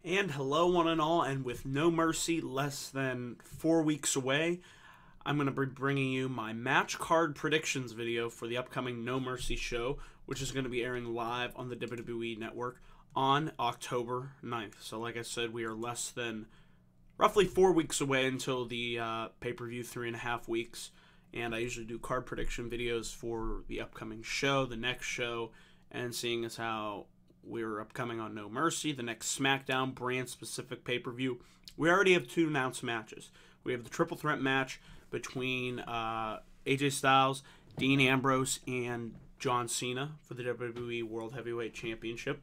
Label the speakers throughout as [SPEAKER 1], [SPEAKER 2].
[SPEAKER 1] And hello, one and all, and with No Mercy less than 4 weeks away, I'm going to be bringing you my match card predictions video for the upcoming No Mercy show, which is going to be airing live on the WWE Network on October 9th. So like I said, we are less than roughly 4 weeks away until the pay-per-view, 3.5 weeks. And I usually do card prediction videos for the upcoming show, the next show, and seeing as how we're upcoming on No Mercy, the next SmackDown brand-specific pay-per-view. We already have 2 announced matches. We have the triple threat match between AJ Styles, Dean Ambrose, and John Cena for the WWE World Heavyweight Championship.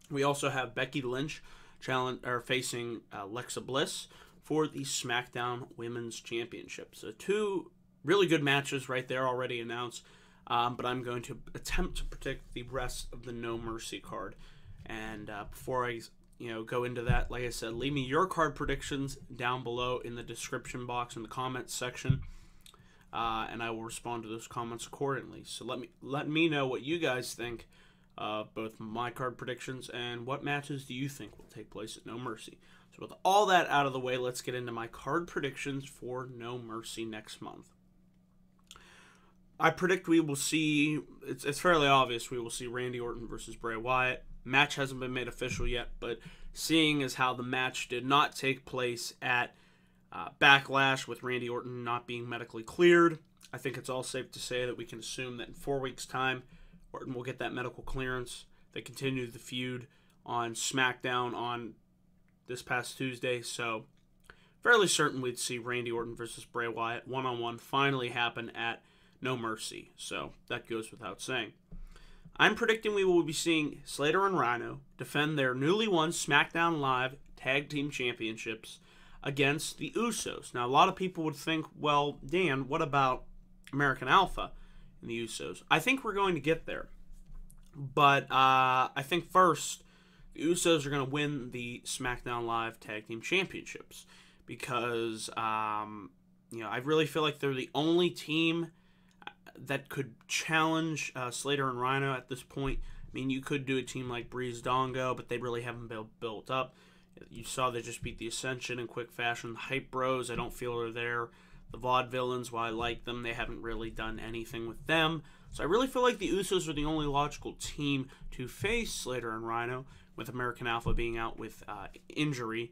[SPEAKER 1] We also have Becky Lynch facing Alexa Bliss for the SmackDown Women's Championship. So 2 really good matches right there already announced. But I'm going to attempt to predict the rest of the No Mercy card. And before I go into that, like I said, leave me your card predictions down below in the description box in the comments section. And I will respond to those comments accordingly. So let me know what you guys think of both my card predictions and what matches do you think will take place at No Mercy. So with all that out of the way, let's get into my card predictions for No Mercy next month. I predict we will see, it's fairly obvious, we will see Randy Orton versus Bray Wyatt. Match hasn't been made official yet, but seeing as how the match did not take place at Backlash with Randy Orton not being medically cleared, I think it's all safe to say that we can assume that in 4 weeks' time, Orton will get that medical clearance. They continue the feud on SmackDown on this past Tuesday, so fairly certain we'd see Randy Orton versus Bray Wyatt one-on-one finally happen at No Mercy, so that goes without saying. I'm predicting we will be seeing Slater and Rhyno defend their newly won SmackDown Live Tag Team Championships against the Usos. Now, a lot of people would think, well, Dan, what about American Alpha and the Usos? I think we're going to get there, but I think first, the Usos are going to win the SmackDown Live Tag Team Championships because, I really feel like they're the only team that could challenge Slater and Rhyno at this point. I mean, you could do a team like Breeze Dongo, but they really haven't been built up. You saw they just beat the Ascension in quick fashion. The Hype Bros, I don't feel are there. The Vaudevillains, while I like them, they haven't really done anything with them. So I really feel like the Usos are the only logical team to face Slater and Rhyno, with American Alpha being out with injury.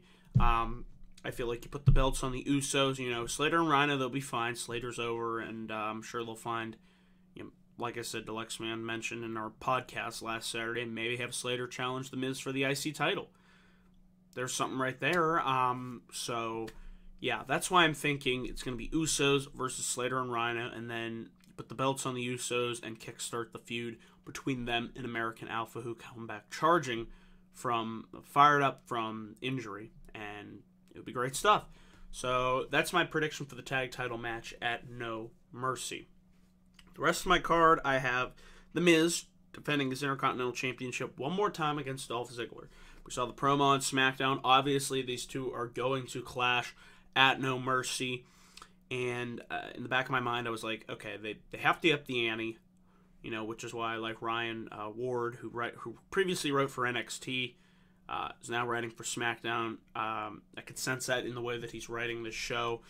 [SPEAKER 1] I feel like you put the belts on the Usos, Slater and Rhyno, they'll be fine. Slater's over, and I'm sure they'll find, like I said, Deluxe Man mentioned in our podcast last Saturday, maybe have Slater challenge The Miz for the IC title. There's something right there. So, yeah, that's why I'm thinking it's going to be Usos versus Slater and Rhyno, and then put the belts on the Usos and kickstart the feud between them and American Alpha, who come back charging fired up from injury, and it would be great stuff. So that's my prediction for the tag title match at No Mercy. The rest of my card, I have The Miz defending his Intercontinental Championship one more time against Dolph Ziggler. We saw the promo on SmackDown. Obviously, these two are going to clash at No Mercy. And in the back of my mind, I was like, okay, they have to up the ante, which is why I like Ryan Ward, who previously wrote for NXT, is now writing for SmackDown. I could sense that in the way that he's writing this show.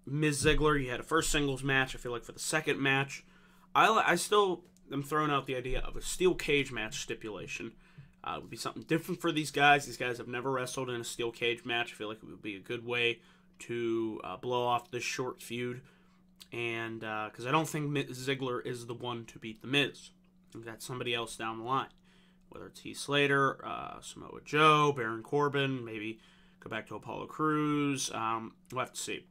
[SPEAKER 1] Miz Ziggler, he had a first singles match. I feel like for the second match, I still am throwing out the idea of a steel cage match stipulation. It would be something different for these guys. These guys have never wrestled in a steel cage match. I feel like it would be a good way to blow off this short feud. And because I don't think Ziggler is the one to beat The Miz. We've got somebody else down the line. Whether it's Heath, Slater, Samoa Joe, Baron Corbin, maybe go back to Apollo Crews. We'll have to see.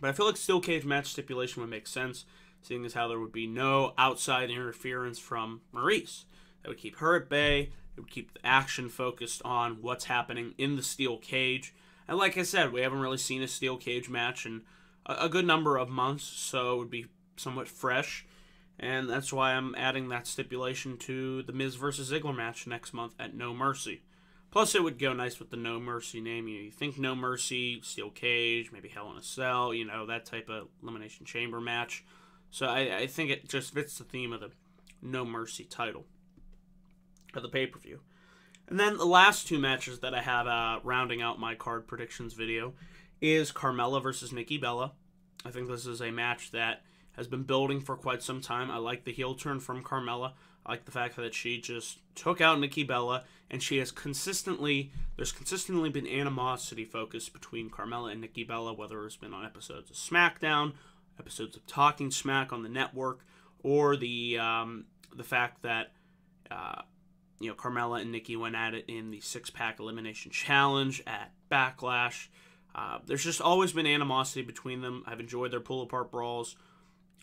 [SPEAKER 1] But I feel like steel cage match stipulation would make sense, seeing as how there would be no outside interference from Maurice. That would keep her at bay. It would keep the action focused on what's happening in the steel cage. And like I said, we haven't really seen a steel cage match in a good number of months, so it would be somewhat fresh. And that's why I'm adding that stipulation to the Miz versus Ziggler match next month at No Mercy. Plus, it would go nice with the No Mercy name. You think No Mercy, Steel Cage, maybe Hell in a Cell, that type of Elimination Chamber match. So I think it just fits the theme of the No Mercy title of the pay-per-view. And then the last two matches that I have rounding out my card predictions video is Carmella versus Nikki Bella. I think this is a match that has been building for quite some time. I like the heel turn from Carmella. I like the fact that she just took out Nikki Bella, and there's consistently been animosity focus between Carmella and Nikki Bella, whether it's been on episodes of SmackDown, episodes of Talking Smack on the network, or the fact that Carmella and Nikki went at it in the 6-pack elimination challenge at Backlash. There's just always been animosity between them. I've enjoyed their pull-apart brawls.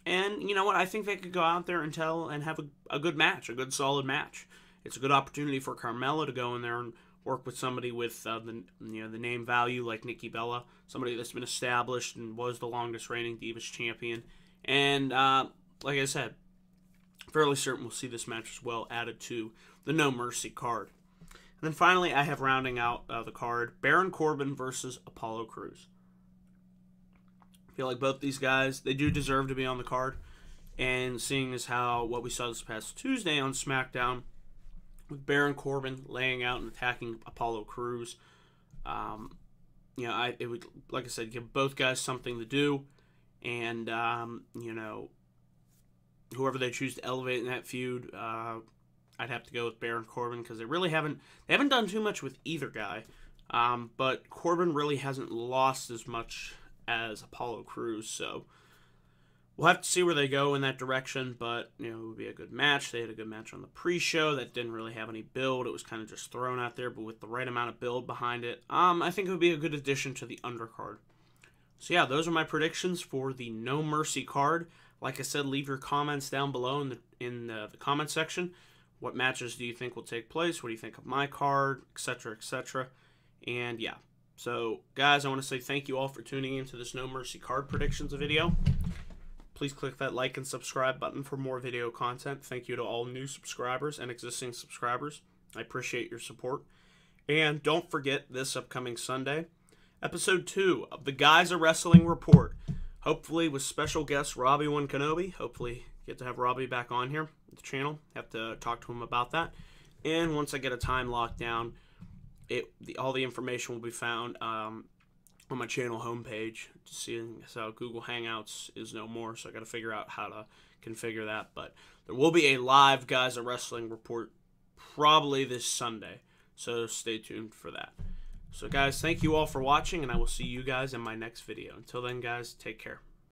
[SPEAKER 1] And you know what? I think they could go out there and have a good match, a good solid match. It's a good opportunity for Carmella to go in there and work with somebody with the name value like Nikki Bella, somebody that's been established and was the longest reigning Divas champion. And like I said, fairly certain we'll see this match as well added to the No Mercy card. And then finally, I have rounding out the card, Baron Corbin versus Apollo Crews. I feel like both these guys, they do deserve to be on the card. And seeing as how what we saw this past Tuesday on SmackDown with Baron Corbin laying out and attacking Apollo Crews, it would, like I said, give both guys something to do. And, whoever they choose to elevate in that feud, I'd have to go with Baron Corbin because they haven't done too much with either guy. But Corbin really hasn't lost as much as Apollo Crews, so we'll have to see where they go in that direction, but it would be a good match. They had a good match on the pre-show that didn't really have any build. It was kind of just thrown out there, but with the right amount of build behind it, I think it would be a good addition to the undercard. So yeah, those are my predictions for the No Mercy card. Like I said, leave your comments down below in the comment section. What matches do you think will take place? What do you think of my card, etc., etc.? And yeah. So, guys, I want to say thank you all for tuning into this No Mercy card predictions video. Please click that like and subscribe button for more video content. Thank you to all new subscribers and existing subscribers. I appreciate your support. And don't forget this upcoming Sunday, Episode 2 of the Guys of Wrestling Report. Hopefully with special guest Robbie One Kenobi. Hopefully get to have Robbie back on here at the channel. Have to talk to him about that. And once I get a time locked down, all the information will be found on my channel homepage. Seeing as how Google Hangouts is no more, so I got to figure out how to configure that. But there will be a live Guys of Wrestling report probably this Sunday, so stay tuned for that. So guys, thank you all for watching, and I will see you guys in my next video. Until then, guys, take care.